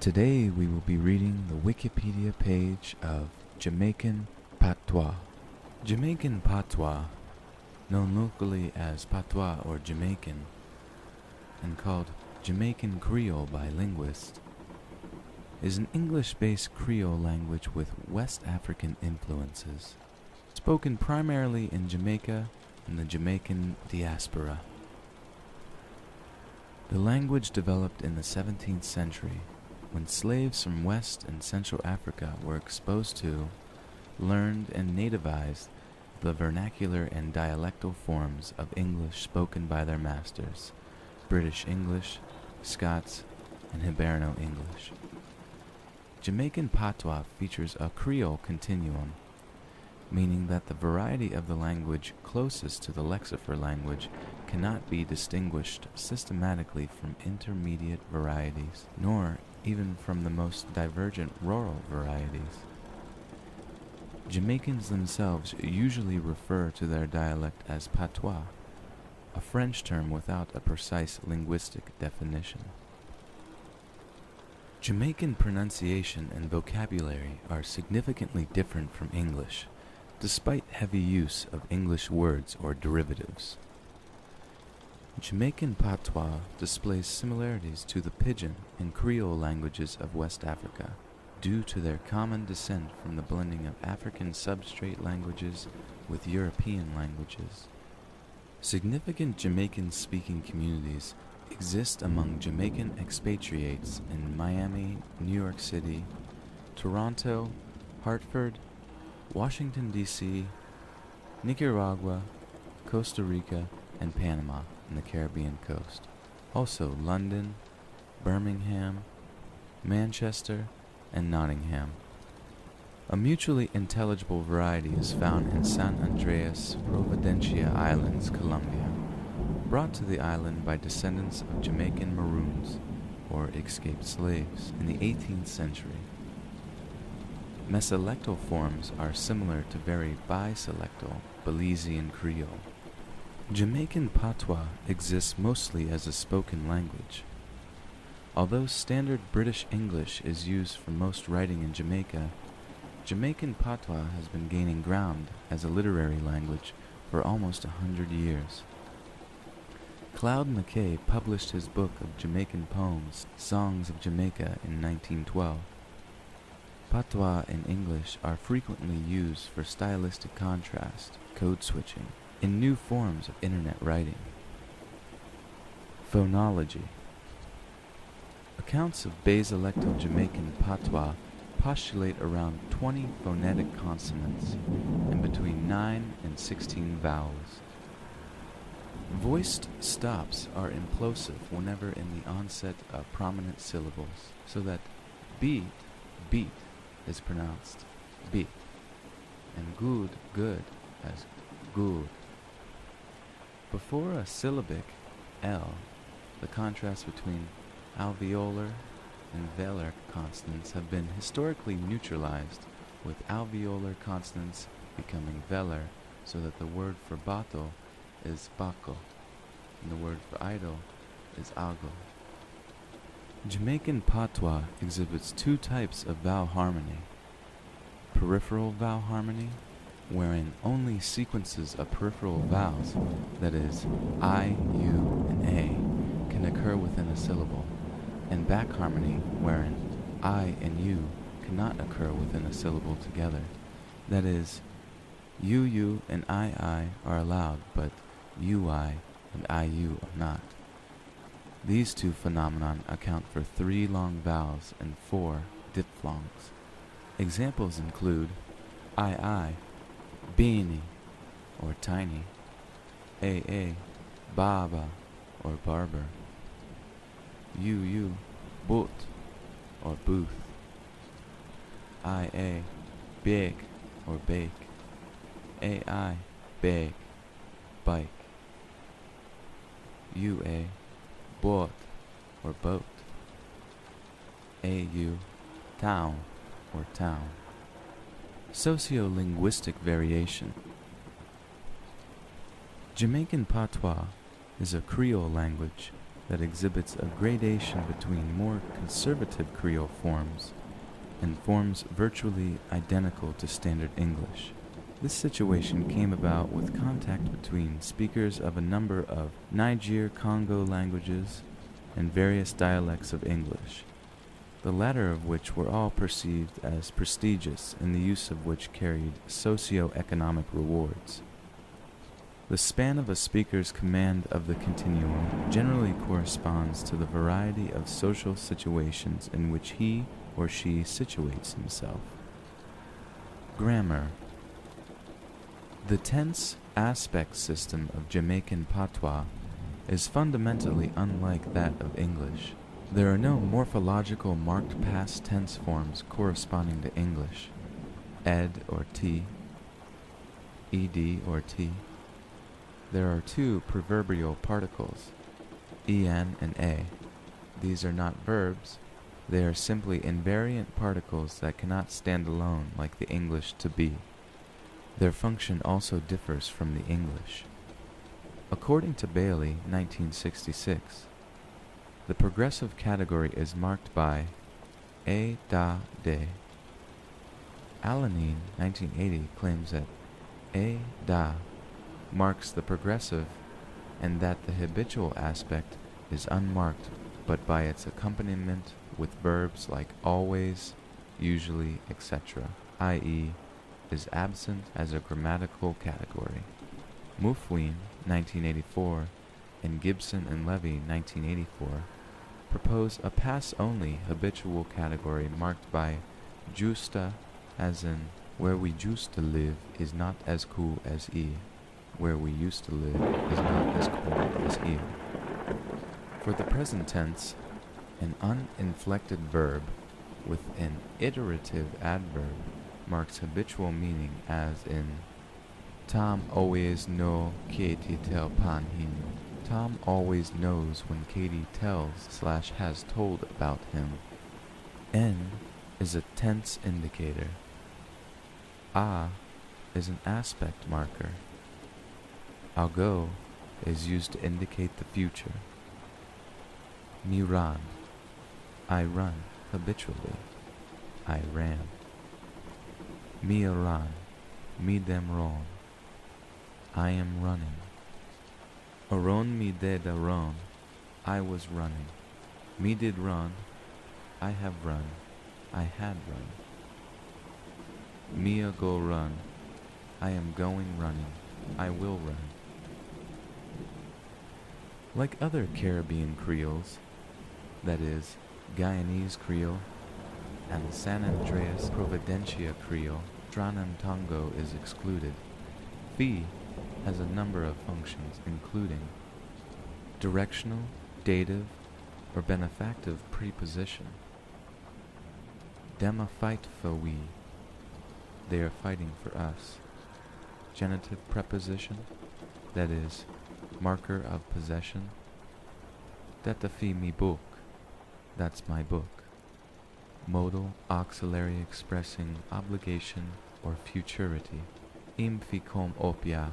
Today we will be reading the Wikipedia page of Jamaican Patois. Jamaican Patois, known locally as Patwah or Jamaican, and called Jamaican Creole by linguists, is an English-based Creole language with West African influences, spoken primarily in Jamaica and the Jamaican diaspora. The language developed in the 17th century when slaves from West and Central Africa were exposed to, learned, and nativized the vernacular and dialectal forms of English spoken by their masters, British English, Scots, and Hiberno English. Jamaican Patois features a Creole continuum, meaning that the variety of the language closest to the Lexifer language cannot be distinguished systematically from intermediate varieties, nor even from the most divergent rural varieties. Jamaicans themselves usually refer to their dialect as patois, a French term without a precise linguistic definition. Jamaican pronunciation and vocabulary are significantly different from English, despite heavy use of English words or derivatives. Jamaican Patois displays similarities to the Pidgin and Creole languages of West Africa, due to their common descent from the blending of African substrate languages with European languages. Significant Jamaican-speaking communities exist among Jamaican expatriates in Miami, New York City, Toronto, Hartford, Washington, D.C., Nicaragua, Costa Rica, and Panama in the Caribbean coast. Also London, Birmingham, Manchester, and Nottingham. A mutually intelligible variety is found in San Andreas Providencia Islands, Colombia, brought to the island by descendants of Jamaican Maroons, or escaped slaves, in the 18th century. Mesolectal forms are similar to very biselectal Belizean Creole. Jamaican Patois exists mostly as a spoken language. Although standard British English is used for most writing in Jamaica, Jamaican Patois has been gaining ground as a literary language for almost 100 years. Claude McKay published his book of Jamaican poems, Songs of Jamaica, in 1912. Patois and English are frequently used for stylistic contrast, code switching, in new forms of internet writing. Phonology. Accounts of baselectal Jamaican Patois postulate around 20 phonetic consonants and between 9 and 16 vowels. Voiced stops are implosive whenever in the onset of prominent syllables, so that beat is pronounced beat, and good as good. Before a syllabic L, the contrast between alveolar and velar consonants have been historically neutralized, with alveolar consonants becoming velar, so that the word for bato is bako, and the word for idol is algo. Jamaican Patois exhibits two types of vowel harmony: peripheral vowel harmony, wherein only sequences of peripheral vowels, that is, I, U, and A, can occur within a syllable, and back harmony, wherein I and U cannot occur within a syllable together, that is, UU and II are allowed, but UI and IU are not. These two phenomena account for 3 long vowels and 4 diphthongs. Examples include II, beanie, or tiny; AA, baba, or barber; UU, boot, or booth; IA, big, or bake; AI, bag, bike; UA, boat, or boat; AU, town, or town. Sociolinguistic variation. Jamaican Patois is a Creole language that exhibits a gradation between more conservative Creole forms and forms virtually identical to Standard English. This situation came about with contact between speakers of a number of Niger-Congo languages and various dialects of English, the latter of which were all perceived as prestigious and the use of which carried socio-economic rewards. The span of a speaker's command of the continuum generally corresponds to the variety of social situations in which he or she situates himself. Grammar. The tense aspect system of Jamaican Patois is fundamentally unlike that of English. There are no morphological marked past tense forms corresponding to English, ed or t, ed or t. There are two proverbial particles, en and a. These are not verbs, they are simply invariant particles that cannot stand alone like the English to be. Their function also differs from the English. According to Bailey, 1966, the progressive category is marked by a, da, de. Alanine, 1980, claims that a, da marks the progressive and that the habitual aspect is unmarked but by its accompaniment with verbs like always, usually, etc., i.e., is absent as a grammatical category. Mufween, 1984, and Gibson and Levy, 1984, propose a pass-only habitual category marked by justa, as in, where we used to live is not as cool as here. Where we used to live is not as cool as here. For the present tense, an uninflected verb with an iterative adverb marks habitual meaning, as in Tom always know Katie tell pan him. Tom always knows when Katie tells/has told about him. N is a tense indicator. A is an aspect marker. I'll go is used to indicate the future. Me run. I run habitually. I ran. Me a run. Me them run. I am running. Aron me did a run. I was running. Me did run. I have run. I had run. Me a go run. I am going running. I will run. Like other Caribbean Creoles, that is, Guyanese Creole and San Andreas Providencia Creole, Tranantongo is excluded. Fee has a number of functions, including directional, dative, or benefactive preposition. Dem a fight for we. They are fighting for us. Genitive preposition, that is, marker of possession. Detta fi mi book. That's my book. Modal auxiliary expressing obligation or futurity. Im fi kom opia.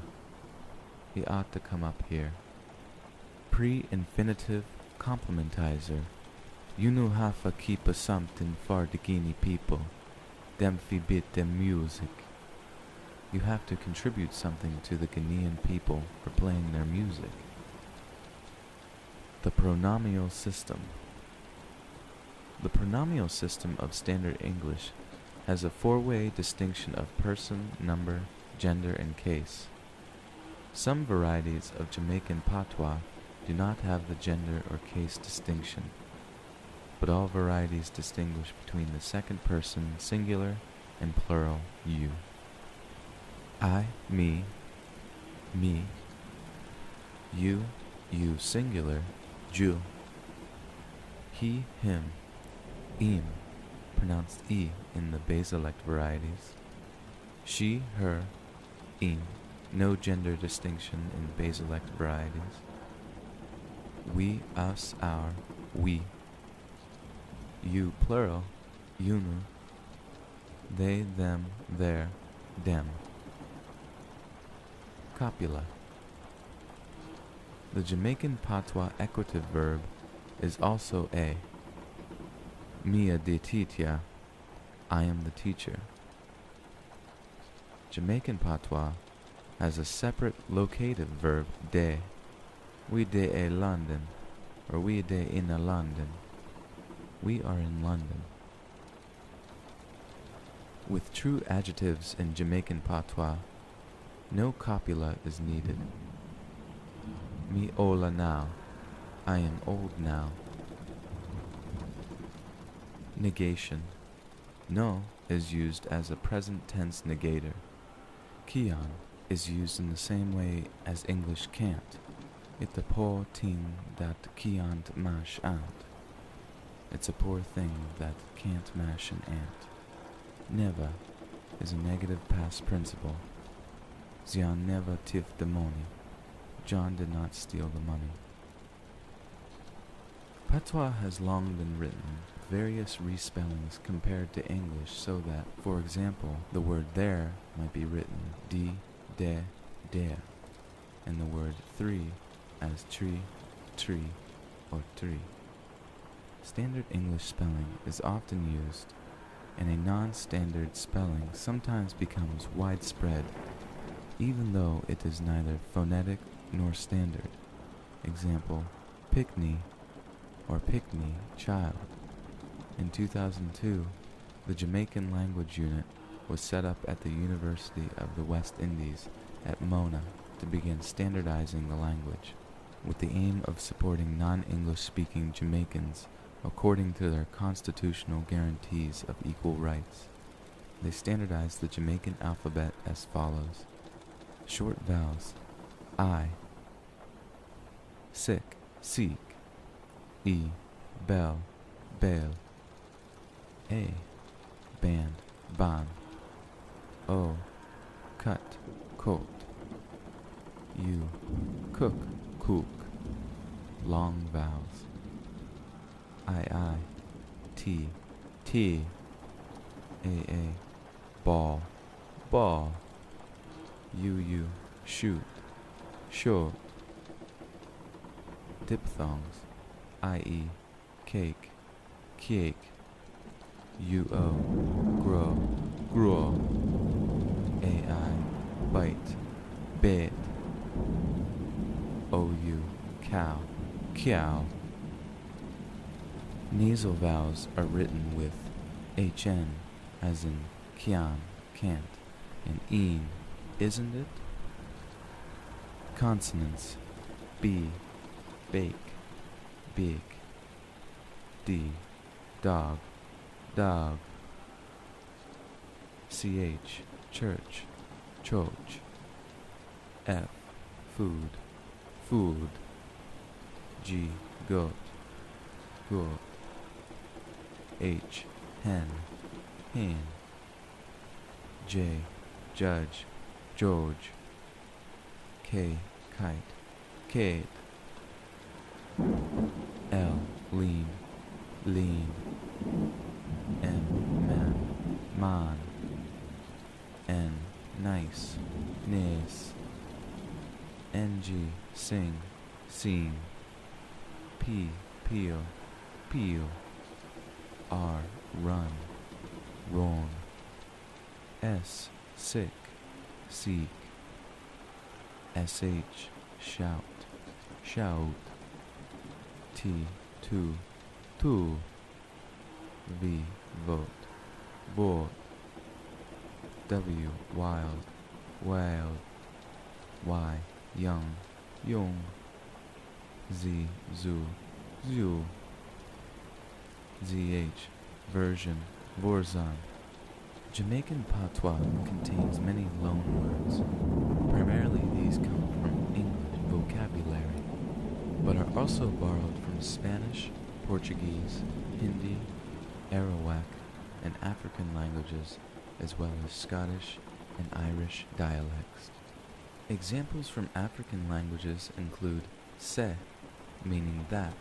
He ought to come up here. Pre-infinitive complementizer. You know hafa keep a something for the Guinea people. Dem fi bit dem music. You have to contribute something to the Guinean people for playing their music. The pronomial system. The pronomial system of Standard English has a four-way distinction of person, number, gender, and case. Some varieties of Jamaican Patois do not have the gender or case distinction, but all varieties distinguish between the second person singular and plural you. I, me, me. You singular, ju. He, him, im, pronounced e in the baselect varieties. She, her, im, no gender distinction in baselect varieties. We, us, our, we. You, plural, unu. They, them, their, them. Copula. The Jamaican Patois equative verb is also a. Mia de titia, I am the teacher. Jamaican Patois has a separate locative verb de. We de a London, or we de in a London. We are in London. With true adjectives in Jamaican Patois, no copula is needed. Me ola now, I am old now. Negation. No is used as a present tense negator. Kian is used in the same way as English can't. It's a poor thing that can't mash ant. It's a poor thing that can't mash an ant. Never is a negative past principle. Zion never tiffed the money. John did not steal the money. Patois has long been written various respellings compared to English so that, for example, the word there might be written de, dare, and the word three as tree, or tree. Standard English spelling is often used, and a non-standard spelling sometimes becomes widespread, even though it is neither phonetic nor standard. Example, pickney or pickney child. In 2002, the Jamaican language unit was set up at the University of the West Indies at Mona to begin standardizing the language, with the aim of supporting non-English speaking Jamaicans according to their constitutional guarantees of equal rights. They standardized the Jamaican alphabet as follows. Short vowels: I, sick, seek, E, bell, bail, A, band, ban, O, cut, coat, U, cook, cook, long vowels, I, T, tea, A, ball, ball, U, shoot, short, diphthongs, i.e., cake, cake, UO, grow, grow, AI, bite, bait, OU, cow, cow. Nasal vowels are written with HN, as in kian, can't, and een, isn't it? Consonants: B, bake, big, D, dog, dog, CH, church, choch, F, food, food, G, goat, goat, H, hen, hen, J, judge, George, K, kite, kate, L, lean, lean, M, man, man, N, nice, nice, NG, sing, seen, P, peel, peel, R, run, wrong, S, sick, seek, SH, shout, shout, T, two, two, V, vote, vote, W, wild, wild, Y, young, young, Z, zoo, zoo, ZH, version, Vorzan. Jamaican Patois contains many loan words. Primarily these come from English vocabulary, but are also borrowed from Spanish, Portuguese, Hindi, Arawak, and African languages, as well as Scottish and Irish dialects. Examples from African languages include se, meaning that,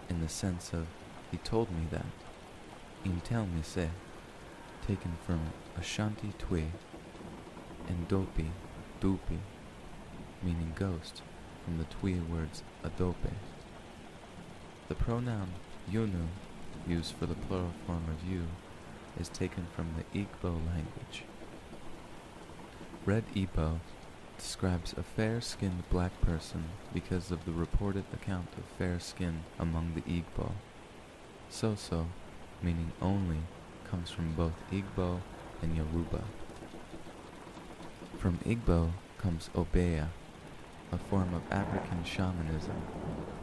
in the sense of he told me that, im tell me se, taken from Ashanti Twi, and dopi, dupi, meaning ghost, from the Twi words adope. The pronoun yunu, used for the plural form of you, is taken from the Igbo language. Red Igbo describes a fair-skinned black person because of the reported account of fair skin among the Igbo. Soso, meaning only, comes from both Igbo and Yoruba. From Igbo comes Obeya, a form of African shamanism,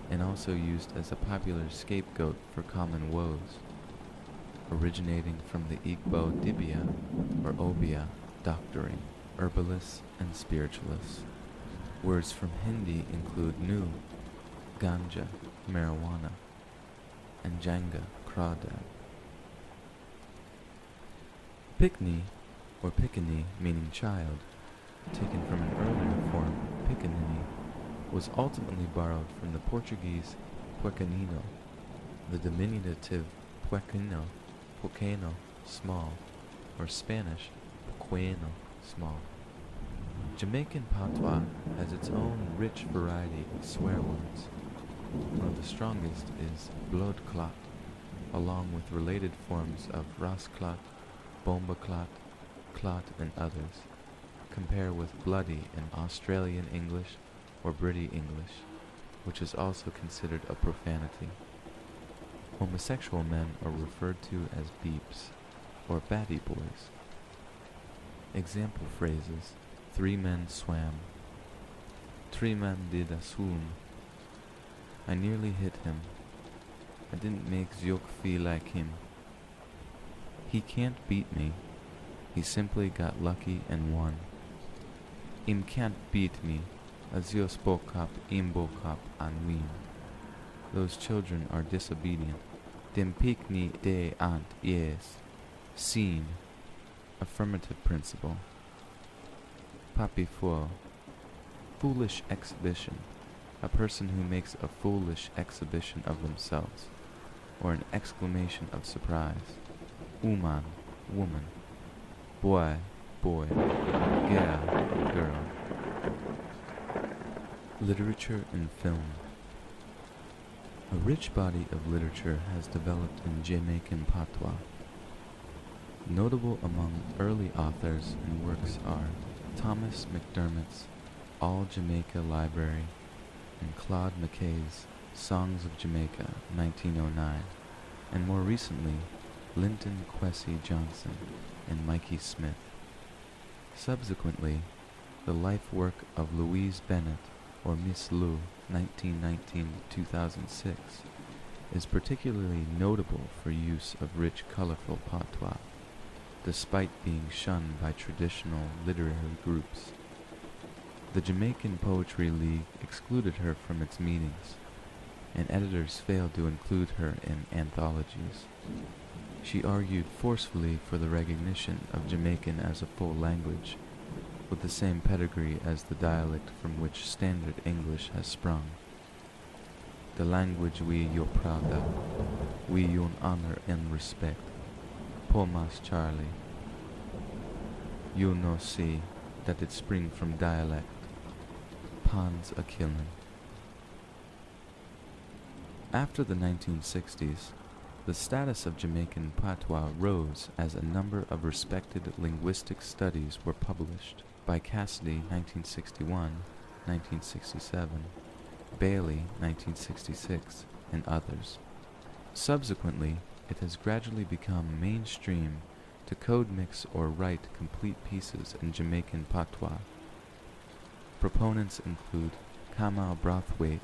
and also used as a popular scapegoat for common woes, originating from the Igbo dibia, or obia, doctoring, herbalists and spiritualists. Words from Hindi include nu, ganja, marijuana, and janga, crawdad. Picni, or picani, meaning child, taken from an earlier form, picanini, was ultimately borrowed from the Portuguese pequenino, the diminutive pequeno, pequeno, small, or Spanish pequeno, small. Jamaican Patois has its own rich variety of swear words. One of the strongest is blood clot, along with related forms of ras clot, bomba clot, clot, and others. Compare with bloody in Australian English or British English, which is also considered a profanity. Homosexual men are referred to as beeps, or batty boys. Example phrases: 3 men swam, 3 men did a swoon, I nearly hit him, I didn't make Zyok feel like him, he can't beat me, he simply got lucky and won. Him can't beat me, as yo spoke up, imbokap an win. Those children are disobedient. Dem pikni de ant yes. Seen. Affirmative principle. Papi fuo. Foolish exhibition. A person who makes a foolish exhibition of themselves, or an exclamation of surprise. Uman, woman. Boy, boy. Girl, girl. Literature and film. A rich body of literature has developed in Jamaican Patois. Notable among early authors and works are Thomas McDermott's All Jamaica Library and Claude McKay's Songs of Jamaica, 1909, and more recently, Linton Kwesi Johnson and Mikey Smith. Subsequently, the life work of Louise Bennett, or Miss Lou, 1919-2006, is particularly notable for use of rich, colorful patois, despite being shunned by traditional literary groups. The Jamaican Poetry League excluded her from its meetings, and editors failed to include her in anthologies. She argued forcefully for the recognition of Jamaican as a full language, with the same pedigree as the dialect from which Standard English has sprung. The language we you're proud of, we you honor and respect. Poor Mas Charlie. You no see that it spring from dialect. Pans a killin'. After the 1960s, the status of Jamaican Patois rose as a number of respected linguistic studies were published by Cassidy, 1961, 1967, Bailey, 1966, and others. Subsequently, it has gradually become mainstream to code mix or write complete pieces in Jamaican Patois. Proponents include Kamal Brathwaite,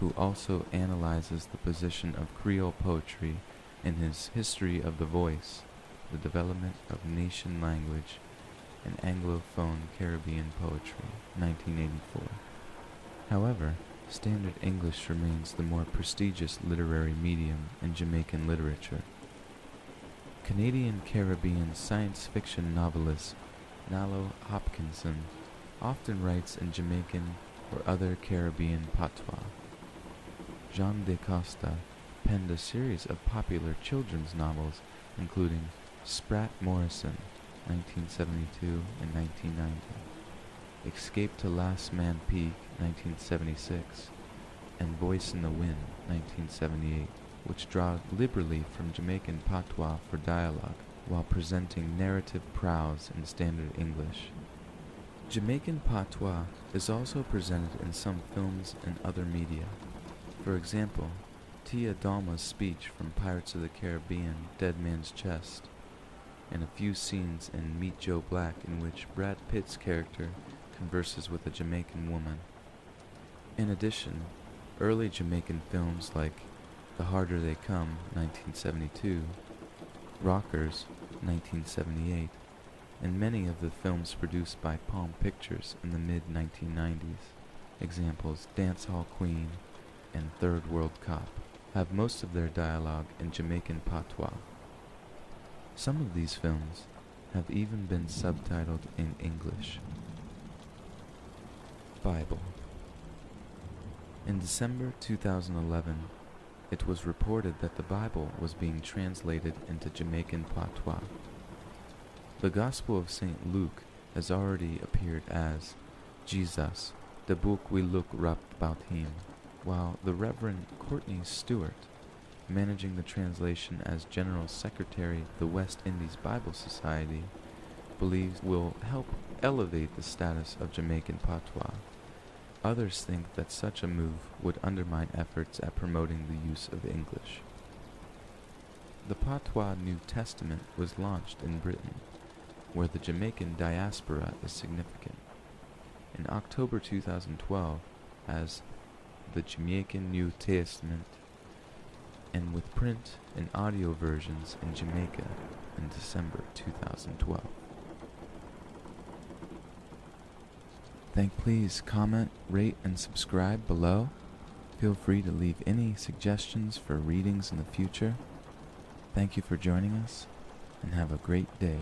who also analyzes the position of Creole poetry in his History of the Voice, the Development of Nation Language, and Anglophone Caribbean Poetry, 1984. However, Standard English remains the more prestigious literary medium in Jamaican literature. Canadian Caribbean science fiction novelist Nalo Hopkinson often writes in Jamaican or other Caribbean patois. Jean de Costa penned a series of popular children's novels, including Spratt Morrison, 1972 and 1990, Escape to Last Man Peak, 1976, and Voice in the Wind, 1978, which draw liberally from Jamaican Patois for dialogue, while presenting narrative prose in standard English. Jamaican Patois is also presented in some films and other media. For example, Tia Dalma's speech from Pirates of the Caribbean, Dead Man's Chest, and a few scenes in Meet Joe Black in which Brad Pitt's character converses with a Jamaican woman. In addition, early Jamaican films like The Harder They Come, 1972, Rockers, 1978, and many of the films produced by Palm Pictures in the mid-1990s, examples Dancehall Queen and Third World Cop, have most of their dialogue in Jamaican Patois. Some of these films have even been subtitled in English. Bible. In December 2011, it was reported that the Bible was being translated into Jamaican Patois. The Gospel of St. Luke has already appeared as Jesus, the book we look rap about him, while the Reverend Courtney Stewart, managing the translation as General Secretary of the West Indies Bible Society, believes will help elevate the status of Jamaican Patois. Others think that such a move would undermine efforts at promoting the use of English. The Patois New Testament was launched in Britain, where the Jamaican diaspora is significant, in October 2012 as the Jamaican New Testament, and with print and audio versions in Jamaica in December 2012. Please comment, rate, and subscribe below. Feel free to leave any suggestions for readings in the future. Thank you for joining us, and have a great day.